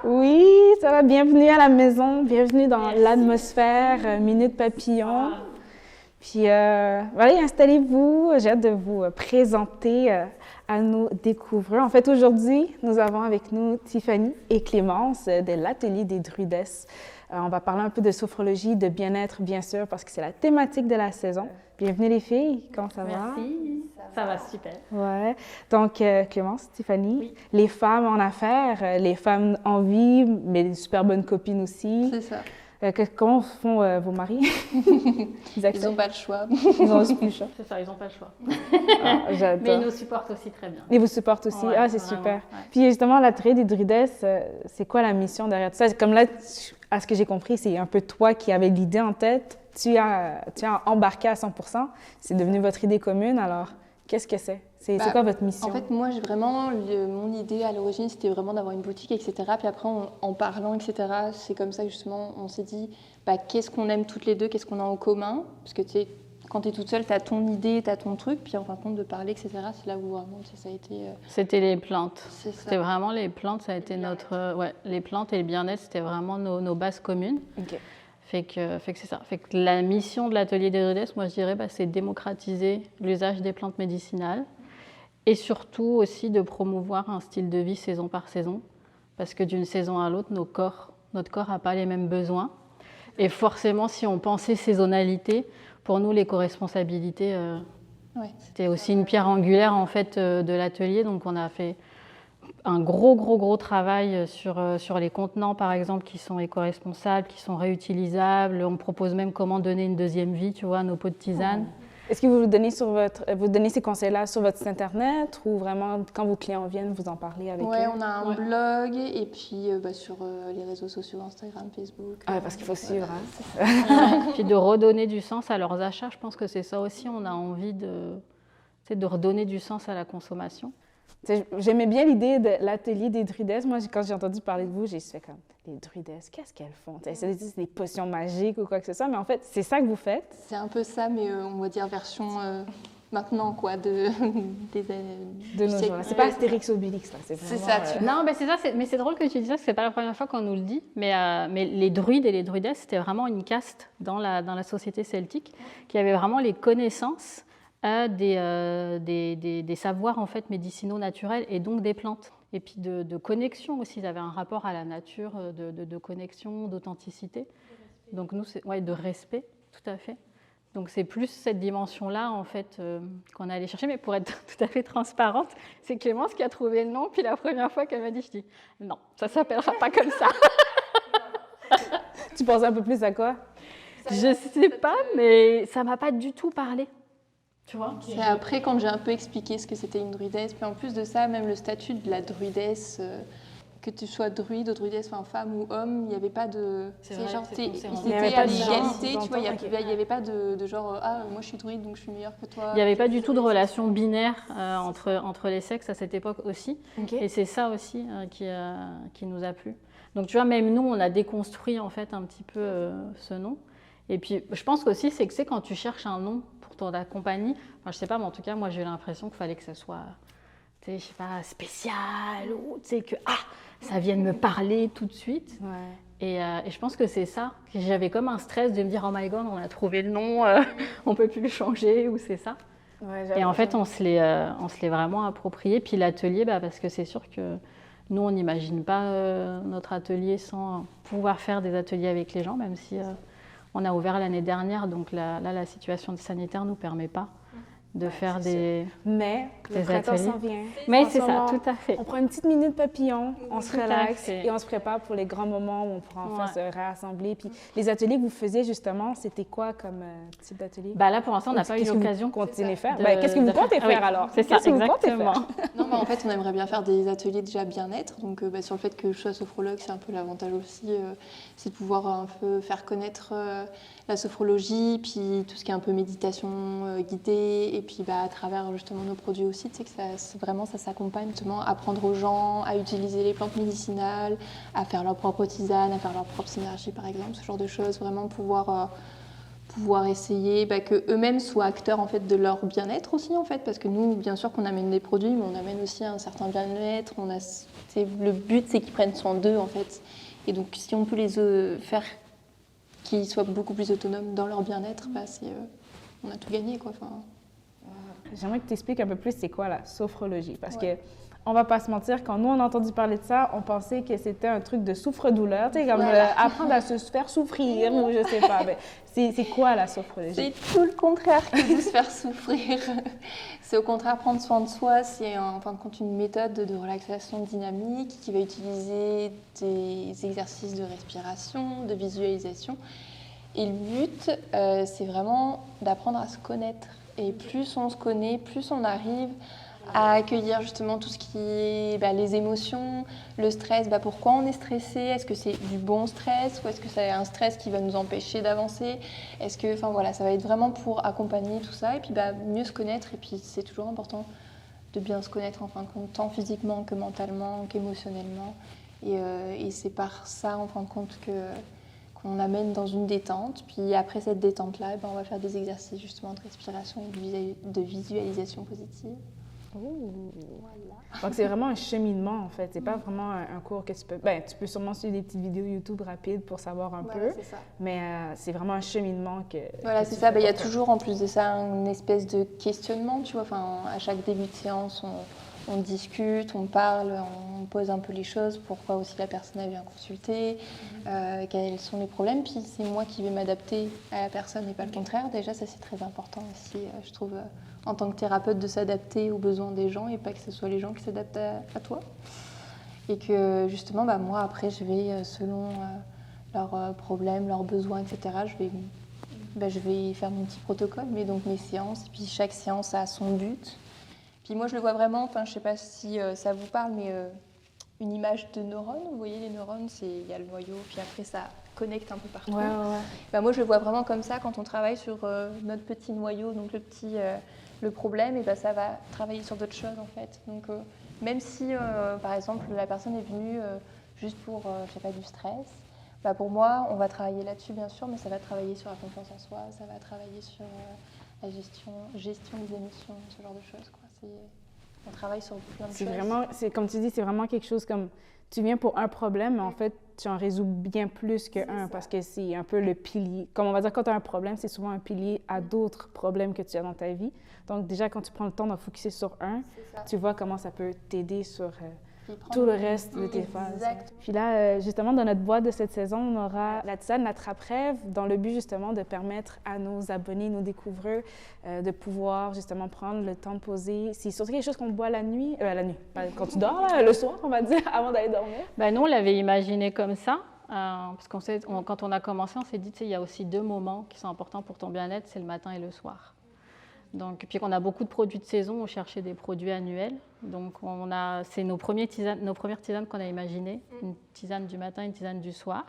Oui, ça va. Bienvenue à la maison. Bienvenue dans l'atmosphère Minute Papillon. Puis, voilà, installez-vous. J'ai hâte de vous présenter à nos découvreurs. En fait, aujourd'hui, nous avons avec nous Tiffany et Clémence de l'Atelier des Druidesses. On va parler un peu de sophrologie, de bien-être, bien sûr, parce que c'est la thématique de la saison. Bienvenue les filles, comment ça va? Merci, ça va super. Ouais. Donc, Clémence, Tiffany, Oui. les femmes en affaires, les femmes en vie, mais des super bonnes copines aussi. C'est ça. Comment font vos maris? Ils n'ont pas le choix. Ils ont aussi plus le choix. C'est ça, ils n'ont pas le choix. Ah, j'adore. Mais ils nous supportent aussi très bien. Ils vous supportent aussi? Ouais, Ah, c'est vraiment, super. ouais. Puis justement, l'atelier des druidesses, c'est quoi la mission derrière tout ça? Comme là, à ce que j'ai compris, c'est un peu toi qui avais l'idée en tête. Tu as embarqué à 100%. C'est devenu votre idée commune. Alors, qu'est-ce que c'est? C'est quoi votre mission? En fait, moi, mon idée à l'origine, c'était vraiment d'avoir une boutique, etc. Puis après, en parlant, etc., c'est comme ça que justement, on s'est dit, qu'est-ce qu'on aime toutes les deux, qu'est-ce qu'on a en commun? Parce que tu sais, quand tu es toute seule, tu as ton idée, tu as ton truc, puis en fin de compte, de parler, etc., c'est là où vraiment, ça a été... C'était les plantes. C'est ça. C'était vraiment les plantes, ça a été notre... les plantes et le bien-être, c'était vraiment nos bases communes. OK. Fait que c'est ça. Fait que la mission de l'Atelier des Druidesses, moi je dirais, c'est démocratiser l'usage des plantes médicinales et surtout aussi de promouvoir un style de vie saison par saison. Parce que d'une saison à l'autre, notre corps n'a pas les mêmes besoins. Et forcément, si on pensait saisonnalité, pour nous, l'éco-responsabilité, c'était aussi une pierre angulaire en fait, de l'atelier. Donc on a fait un gros travail sur les contenants, par exemple, qui sont éco-responsables, qui sont réutilisables. On propose même comment donner une deuxième vie, tu vois, à nos pots de tisane. Est-ce que vous donnez ces conseils-là sur votre site Internet ou vraiment, quand vos clients viennent, vous en parlez avec eux? Ouais, on a un blog et puis sur les réseaux sociaux, Instagram, Facebook. Ah, parce qu'il faut suivre. Hein? Puis de redonner du sens à leurs achats, je pense que c'est ça aussi. On a envie de redonner du sens à la consommation. J'aimais bien l'idée de l'atelier des druidesses. Moi, quand j'ai entendu parler de vous, j'ai fait comme, les druidesses, qu'est-ce qu'elles font? C'est des potions magiques ou quoi que ce soit, mais en fait, c'est ça que vous faites. C'est un peu ça, mais on va dire version maintenant, quoi, de nos jours. C'est pas Astérix Obélix, là. C'est vraiment... ça. Non, mais c'est ça. Mais c'est drôle que tu dis ça, parce que c'est pas la première fois qu'on nous le dit. Mais les druides et les druidesses, c'était vraiment une caste dans la société celtique qui avait vraiment les connaissances des savoirs en fait médicinaux naturels et donc des plantes. Et puis de connexion aussi, ils avaient un rapport à la nature, de connexion, d'authenticité. Donc nous, de respect, tout à fait. Donc c'est plus cette dimension-là en fait qu'on allait chercher. Mais pour être tout à fait transparente, c'est Clémence qui a trouvé le nom. Puis la première fois qu'elle m'a dit, je dis non, ça s'appellera pas comme ça. Tu pensais un peu plus à quoi? Je sais pas, mais ça m'a pas du tout parlé. Tu vois? C'est après quand j'ai un peu expliqué ce que c'était une druidesse, puis en plus de ça, même le statut de la druidesse, que tu sois druide ou druidesse, enfin femme ou homme, il n'y avait pas de... C'est vrai, c'était à l'égalité, tu vois, il n'y avait pas de genre, ah, moi je suis druide donc je suis meilleure que toi. Il n'y avait pas du tout de relation binaire entre les sexes à cette époque aussi. Okay. Et c'est ça aussi qui nous a plu. Donc tu vois, même nous, on a déconstruit en fait un petit peu ce nom. Et puis je pense qu'aussi, c'est que c'est quand tu cherches un nom pour ta compagnie, enfin, je sais pas, mais en tout cas, moi j'ai l'impression qu'il fallait que ça soit, tu sais, je sais pas, spécial, ou tu sais, que ça vienne me parler tout de suite. Ouais. Et je pense que c'est ça. J'avais comme un stress de me dire, oh my god, on a trouvé le nom, on peut plus le changer, ou c'est ça. Ouais, et en fait, on se l'est vraiment approprié. Puis l'atelier, parce que c'est sûr que nous, on n'imagine pas notre atelier sans pouvoir faire des ateliers avec les gens, même si on a ouvert l'année dernière, donc là, la situation sanitaire ne nous permet pas de faire des Mais le printemps s'en vient. Mais c'est ça, tout à fait. On prend une petite minute papillon, on se Tout à relaxe fait. et on se prépare pour les grands moments où on pourra enfin se rassembler. Puis les ateliers que vous faisiez justement, c'était quoi comme type d'atelier? Là, pour l'instant, on n'a pas eu l'occasion. Continuez à faire. Qu'est-ce que vous comptez faire alors? C'est ça, exactement. Non, en fait, on aimerait bien faire des ateliers déjà bien-être. Donc, sur le fait que je sois sophrologue, c'est un peu l'avantage aussi, c'est de pouvoir un peu faire connaître la sophrologie, puis tout ce qui est un peu méditation guidée, et puis à travers justement nos produits aussi, tu sais que vraiment ça s'accompagne justement à apprendre aux gens à utiliser les plantes médicinales, à faire leur propre tisane, à faire leur propre synergie par exemple, ce genre de choses, vraiment pouvoir pouvoir essayer que eux-mêmes soient acteurs en fait de leur bien-être aussi en fait, parce que nous, bien sûr qu'on amène des produits, mais on amène aussi un certain bien-être. Le but, c'est qu'ils prennent soin d'eux en fait. Et donc, si on peut les faire qu'ils soient beaucoup plus autonomes dans leur bien-être, on a tout gagné, quoi. Enfin... J'aimerais que tu expliques un peu plus c'est quoi la sophrologie, parce que on va pas se mentir, quand nous on a entendu parler de ça, on pensait que c'était un truc de souffre-douleur, tu sais, comme apprendre à se faire souffrir ou je sais pas. Mais c'est quoi la sophrologie? C'est tout le contraire que de se faire souffrir. C'est au contraire prendre soin de soi. C'est en fin de compte une méthode de relaxation dynamique qui va utiliser des exercices de respiration, de visualisation. Et le but, c'est vraiment d'apprendre à se connaître. Et plus on se connaît, plus on arrive à accueillir justement tout ce qui est les émotions, le stress. Pourquoi on est stressé? Est-ce que c'est du bon stress ou est-ce que c'est un stress qui va nous empêcher d'avancer? Est-ce que, ça va être vraiment pour accompagner tout ça et puis mieux se connaître. Et puis c'est toujours important de bien se connaître en fin de compte, tant physiquement que mentalement, qu'émotionnellement. Et c'est par ça en fin de compte qu'on amène dans une détente. Puis après cette détente-là, on va faire des exercices justement de respiration et de visualisation positive. Voilà. Donc c'est vraiment un cheminement en fait, c'est pas vraiment un cours que tu peux... tu peux sûrement suivre des petites vidéos YouTube rapides pour savoir un peu, mais c'est vraiment un cheminement que... Voilà, c'est ça, il y a toujours en plus de ça une espèce de questionnement, tu vois, à chaque début de séance, on discute, on parle, on pose un peu les choses, pourquoi aussi la personne elle vient consulter, quels sont les problèmes, puis c'est moi qui vais m'adapter à la personne et pas le contraire. Déjà ça c'est très important aussi, je trouve, en tant que thérapeute, de s'adapter aux besoins des gens et pas que ce soit les gens qui s'adaptent à toi. Et que justement, moi après je vais, selon leurs problèmes, leurs besoins, etc., je vais faire mon petit protocole, mais donc mes séances, et puis chaque séance a son but. Puis moi, je le vois vraiment, je ne sais pas si ça vous parle, mais une image de neurones. Vous voyez, les neurones, il y a le noyau, puis après, ça connecte un peu partout. Moi, je le vois vraiment comme ça, quand on travaille sur notre petit noyau, donc le problème, et ça va travailler sur d'autres choses, en fait. Donc, même si, par exemple, la personne est venue juste pour, je sais pas, du stress, pour moi, on va travailler là-dessus, bien sûr, mais ça va travailler sur la confiance en soi, ça va travailler sur la gestion des émotions, ce genre de choses, quoi. On travaille sur plein de choses. Comme tu dis, c'est vraiment quelque chose comme... Tu viens pour un problème, mais en fait, tu en résous bien plus qu'un, parce que c'est un peu le pilier. Comme on va dire, quand tu as un problème, c'est souvent un pilier à d'autres problèmes que tu as dans ta vie. Donc déjà, quand tu prends le temps de focuser sur un, tu vois comment ça peut t'aider sur... tout le reste de tes phases. Puis là, justement, dans notre boîte de cette saison, on aura la tisane L'Attrape-Rêve, dans le but justement de permettre à nos abonnés, nos découvreurs, de pouvoir justement prendre le temps de poser. C'est surtout quelque chose qu'on boit la nuit, quand tu dors, le soir, on va dire, avant d'aller dormir. Nous, on l'avait imaginé comme ça, parce quand on a commencé, on s'est dit, il y a aussi 2 moments qui sont importants pour ton bien-être, c'est le matin et le soir. Donc, puis qu'on a beaucoup de produits de saison, on cherchait des produits annuels. Donc, c'est nos premières tisanes qu'on a imaginées, une tisane du matin, une tisane du soir.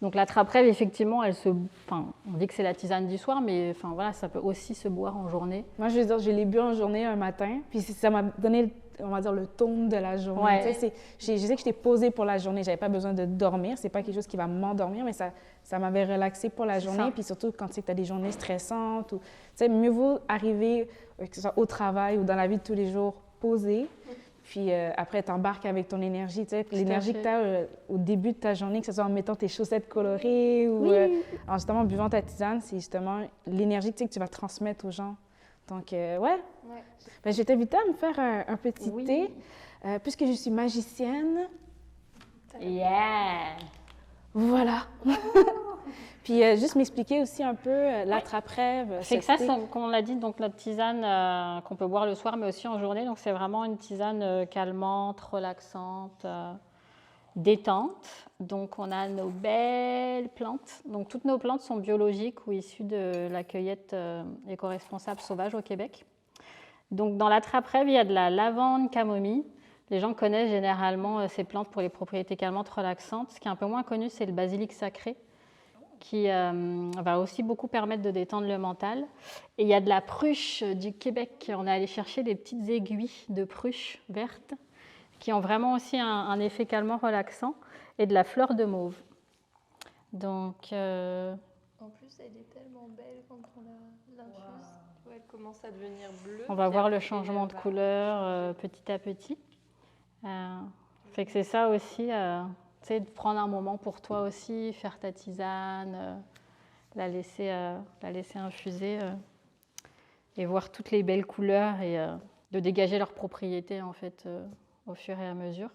Donc, l'Attrape-Rêve, effectivement, on dit que c'est la tisane du soir, mais ça peut aussi se boire en journée. Moi, je veux dire, je l'ai bu en journée un matin, puis ça m'a donné, on va dire, le ton de la journée. Ouais. Je sais que j'étais posée pour la journée, j'avais pas besoin de dormir, c'est pas quelque chose qui va m'endormir, mais ça m'avait relaxée pour la journée. Puis surtout, quand tu sais que tu as des journées stressantes, mieux vaut arriver, que ce soit au travail ou dans la vie de tous les jours, posée. Puis après, tu embarques avec ton énergie. L'énergie que tu as au début de ta journée, que ce soit en mettant tes chaussettes colorées ou en justement buvant ta tisane, c'est justement l'énergie que tu vas transmettre aux gens. Donc, je vais t'inviter à me faire un petit thé, puisque je suis magicienne. Yeah! Voilà! Puis juste m'expliquer aussi un peu l'Attrape-Rêve. C'est que ça, comme on l'a dit, donc notre tisane qu'on peut boire le soir, mais aussi en journée. Donc c'est vraiment une tisane calmante, relaxante, détente. Donc on a nos belles plantes. Donc toutes nos plantes sont biologiques ou issues de la cueillette éco-responsable sauvage au Québec. Donc dans l'Attrape-Rêve, il y a de la lavande, camomille. Les gens connaissent généralement ces plantes pour les propriétés calmantes, relaxantes. Ce qui est un peu moins connu, c'est le basilic sacré, qui va aussi beaucoup permettre de détendre le mental. Et il y a de la pruche du Québec. On est allé chercher des petites aiguilles de pruche verte qui ont vraiment aussi un effet calmant, relaxant, et de la fleur de mauve. Donc, En plus, elle est tellement belle quand on l'infuse. Wow. Elle commence à devenir bleue. On va voir le changement de couleur petit à petit. Fait que c'est ça aussi, tu sais, de prendre un moment pour toi aussi, faire ta tisane, la laisser infuser et voir toutes les belles couleurs et de dégager leurs propriétés en fait au fur et à mesure.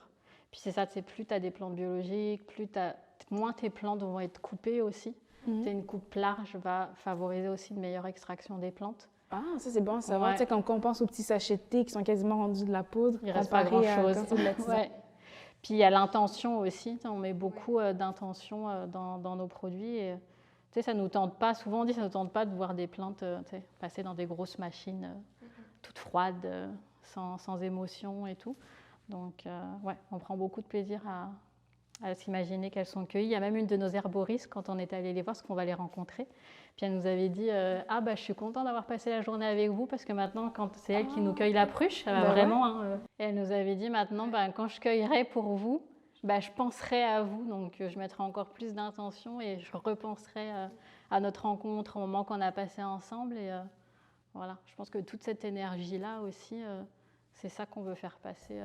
Puis c'est ça, tu sais, plus tu as des plantes biologiques, moins tes plantes vont être coupées aussi. Une coupe large va favoriser aussi une meilleure extraction des plantes. Ah, ça c'est bon à savoir. Tu sais, quand on pense aux petits sachets de thé qui sont quasiment rendus de la poudre, il reste pas grand-chose. Ouais. Puis il y a l'intention aussi. On met beaucoup d'intention dans nos produits. Et, tu sais, ça nous tente pas. Souvent on dit ça nous tente pas de voir des plantes passer dans des grosses machines toutes froides, sans émotion et tout. Donc ouais, on prend beaucoup de plaisir à s'imaginer qu'elles sont cueillies. Il y a même une de nos herboristes, quand on est allé les voir, parce qu'on va les rencontrer, puis elle nous avait dit ah bah je suis contente d'avoir passé la journée avec vous parce que maintenant quand c'est elle qui nous cueille la pruche, vraiment. Hein, et elle nous avait dit maintenant quand je cueillerai pour vous, je penserai à vous, donc je mettrai encore plus d'intention et je repenserai à notre rencontre, au moment qu'on a passé ensemble. Et voilà, je pense que toute cette énergie là aussi. C'est ça qu'on veut faire passer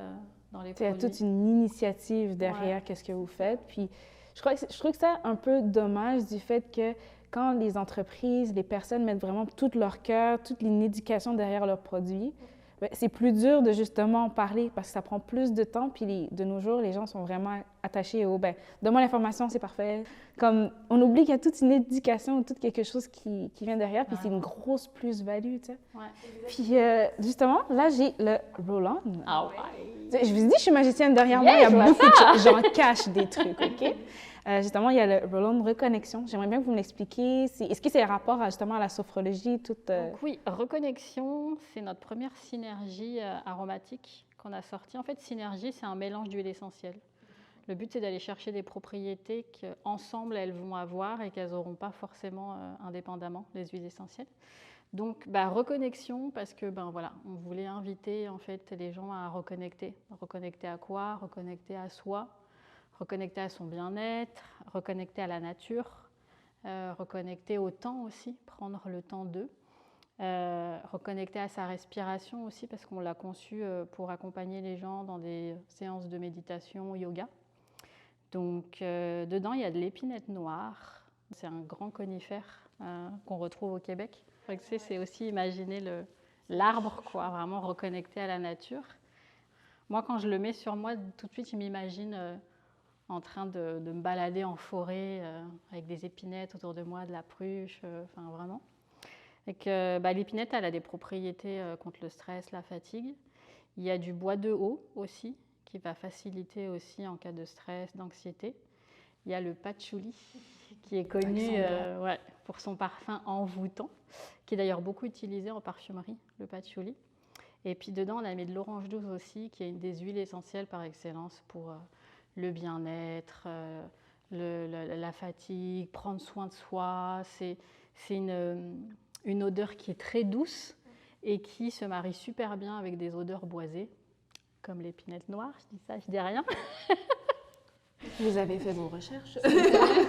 dans les produits. Il y a toute une initiative derrière qu'est-ce que vous faites. Puis je trouve que c'est un peu dommage du fait que quand les entreprises, les personnes mettent vraiment tout leur cœur, toute une éducation derrière leurs produits, c'est plus dur de justement en parler parce que ça prend plus de temps. Puis de nos jours, les gens sont vraiment attachés au donne-moi l'information, c'est parfait. Comme on oublie qu'il y a toute une éducation, tout quelque chose qui vient derrière, puis c'est une grosse plus-value, tu sais. Ouais. Puis justement, là, j'ai le roll-on. Ah ouais. Je vous ai dit, je suis magicienne derrière moi, il y a beaucoup de choses. J'en cache des trucs, OK? Justement, il y a le roll-on reconnexion. J'aimerais bien que vous me l'expliquiez. Est-ce que c'est un rapport justement à la sophrologie? Donc, oui, reconnexion, c'est notre première synergie aromatique qu'on a sortie. En fait, synergie, c'est un mélange d'huiles essentielles. Le but, c'est d'aller chercher des propriétés qu'ensemble, elles vont avoir et qu'elles n'auront pas forcément indépendamment, les huiles essentielles. Donc, reconnexion, parce que voilà, on voulait inviter en fait les gens à reconnecter. Reconnecter à quoi? Reconnecter à soi, reconnecter à son bien-être, reconnecter à la nature, reconnecter au temps aussi, prendre le temps d'eux, reconnecter à sa respiration aussi, parce qu'on l'a conçu pour accompagner les gens dans des séances de méditation, yoga. Donc, dedans, il y a de l'épinette noire. C'est un grand conifère qu'on retrouve au Québec. C'est aussi imaginer l'arbre, quoi, vraiment reconnecté à la nature. Moi, quand je le mets sur moi, tout de suite, je m'imagine en train de me balader en forêt avec des épinettes autour de moi, de la pruche, enfin vraiment. Et que l'épinette, elle a des propriétés contre le stress, la fatigue. Il y a du bois de haut aussi, qui va faciliter aussi en cas de stress, d'anxiété. Il y a le patchouli, qui est connu pour son parfum envoûtant, qui est d'ailleurs beaucoup utilisé en parfumerie, le patchouli. Et puis dedans, on a mis de l'orange douce aussi, qui est une des huiles essentielles par excellence pour le bien-être, la fatigue, prendre soin de soi. C'est une odeur qui est très douce et qui se marie super bien avec des odeurs boisées, comme l'épinette noire. Je dis ça, je dis rien. Vous avez fait vos recherches.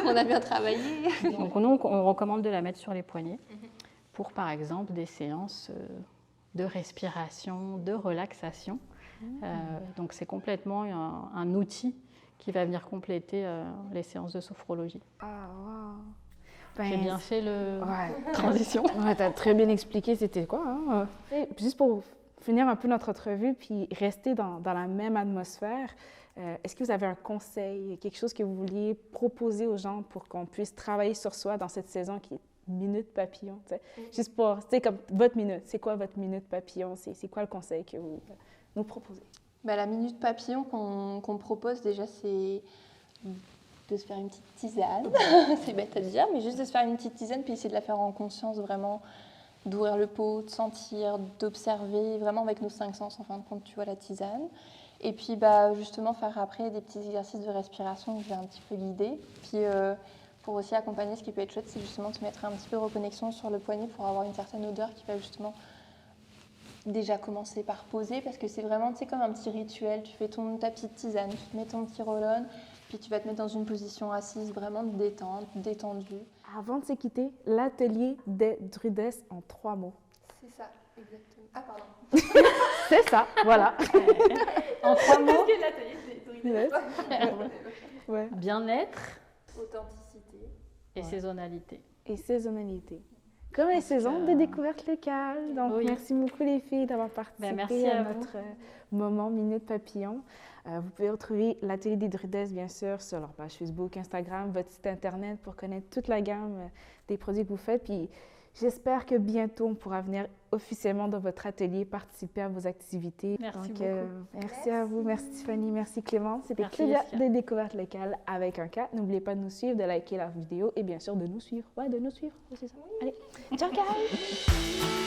On a bien travaillé. Donc nous, on recommande de la mettre sur les poignets pour, par exemple, des séances de respiration, de relaxation. Donc c'est complètement un outil qui va venir compléter les séances de sophrologie. Ah, wow. J'ai bien fait la transition. Ouais, tu as très bien expliqué c'était quoi. Hein? Juste pour finir un peu notre entrevue, puis rester dans la même atmosphère, est-ce que vous avez un conseil, quelque chose que vous vouliez proposer aux gens pour qu'on puisse travailler sur soi dans cette saison qui est Minute Papillon? Juste pour, comme votre minute, c'est quoi votre Minute Papillon? C'est quoi le conseil que vous nous proposez? La Minute Papillon qu'on propose déjà, c'est de se faire une petite tisane. C'est bête à dire, mais juste de se faire une petite tisane, puis essayer de la faire en conscience vraiment, d'ouvrir le pot, de sentir, d'observer, vraiment avec nos 5 sens, en fin de compte, tu vois, la tisane. Et puis justement faire après des petits exercices de respiration que je vais un petit peu guider. Puis pour aussi accompagner, ce qui peut être chouette, c'est justement de se mettre un petit peu de reconnexion sur le poignet pour avoir une certaine odeur qui va justement déjà commencer par poser, parce que c'est vraiment, tu sais, comme un petit rituel. Tu fais ta petite tisane, tu te mets ton petit roll-on, Puis tu vas te mettre dans une position assise, vraiment de détente, détendue. Avant de se quitter, l'atelier des Drudes en 3 mots. C'est ça, exactement. Ah, pardon. C'est ça, voilà. En 3 mots, Yes. Ouais. bien-être Authenticité. et Ouais. saisonnalité. Et saisonnalité. Comme les saisons de découverte locale. Donc, Oui. merci beaucoup les filles d'avoir participé merci à à vous. notre moment Minute Papillon. Vous pouvez retrouver l'Atelier des Drudes, bien sûr, sur leur page Facebook, Instagram, votre site Internet pour connaître toute la gamme des produits que vous faites. Puis, j'espère que bientôt, on pourra venir officiellement dans votre atelier, participer à vos activités. Merci Donc, beaucoup. merci à vous, merci Tiffany, merci Clément. C'était Merci, Clélia Jessica. des découvertes locales avec un K. N'oubliez pas de nous suivre, de liker la vidéo et bien sûr de nous suivre. Ouais, de nous suivre. Ouais, c'est ça. Allez, ciao, guys!